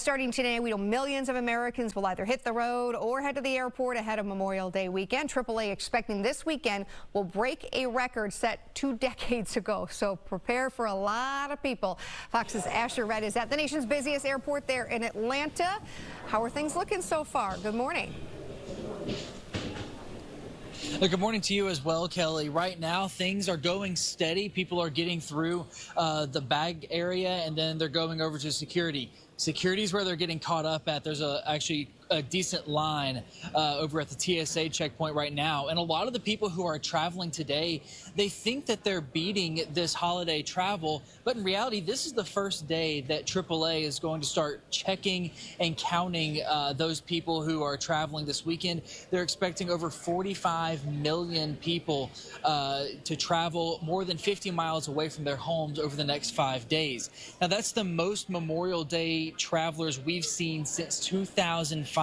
Starting today, we know millions of Americans will either hit the road or head to the airport ahead of Memorial Day weekend. AAA expecting this weekend will break a record set 2 decades ago. So prepare for a lot of people. Fox's Asher Red is at the nation's busiest airport there in Atlanta. How are things looking so far? Good morning. Good morning to you as well, Kelly. Right now, things are going steady. People are getting through the bag area, and then they're going over to security. Security is where they're getting caught up at. There's actually a decent line over at the TSA checkpoint right now. And a lot of the people who are traveling today, they think that they're beating this holiday travel. But in reality, this is the first day that AAA is going to start checking and counting those people who are traveling this weekend. They're expecting over 45 million people to travel more than 50 miles away from their homes over the next 5 days. Now, that's the most Memorial Day travelers we've seen since 2005.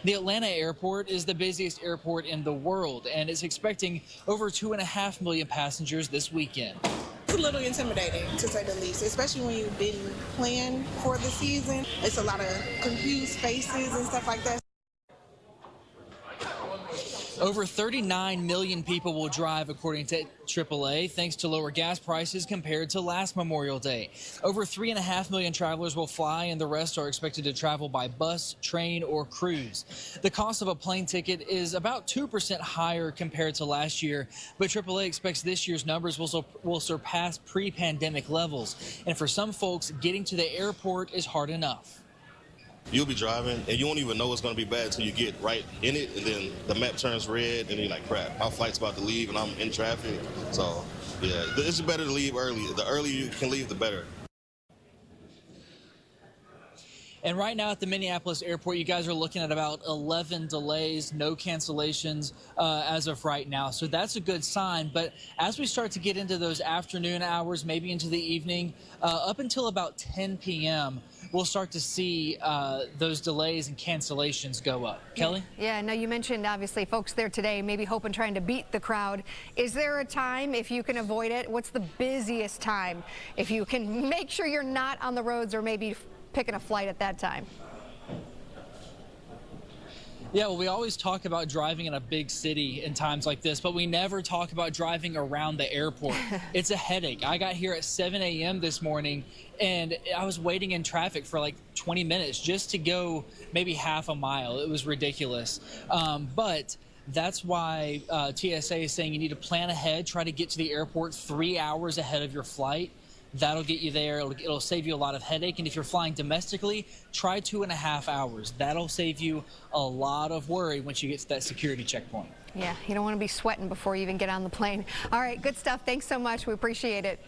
The Atlanta airport is the busiest airport in the world, and it's expecting over 2.5 million passengers this weekend. It's a little intimidating, to say the least, especially when you didn't plan for the season. It's a lot of confused faces and stuff like that. Over 39 million people will drive, according to AAA, thanks to lower gas prices compared to last Memorial Day. Over 3.5 million travelers will fly, and the rest are expected to travel by bus, train, or cruise. The cost of a plane ticket is about 2% higher compared to last year, but AAA expects this year's numbers will surpass pre-pandemic levels. And for some folks, getting to the airport is hard enough. You'll be driving, and you won't even know it's going to be bad until you get right in it, and then the map turns red, and you're like, crap, my flight's about to leave, and I'm in traffic. So, yeah, it's better to leave early. The earlier you can leave, the better. And right now at the Minneapolis airport, you guys are looking at about 11 delays, no cancellations as of right now. So that's a good sign. But as we start to get into those afternoon hours, maybe into the evening, up until about 10 p.m., we'll start to see those delays and cancellations go up. Kelly? Yeah, now you mentioned obviously folks there today maybe hoping trying to beat the crowd. Is there a time, if you can avoid it, what's the busiest time if you can make sure you're not on the roads or maybe picking a flight at that time? Yeah, well, we always talk about driving in a big city in times like this, but we never talk about driving around the airport. It's a headache. I got here at 7 a.m. this morning, and I was waiting in traffic for like 20 minutes just to go maybe half a mile. It was ridiculous. But that's why TSA is saying you need to plan ahead, try to get to the airport 3 hours ahead of your flight. That'll get you there. It'll save you a lot of headache. And if you're flying domestically, try 2.5 hours. That'll save you a lot of worry once you get to that security checkpoint. Yeah, you don't want to be sweating before you even get on the plane. All right, good stuff. Thanks so much. We appreciate it.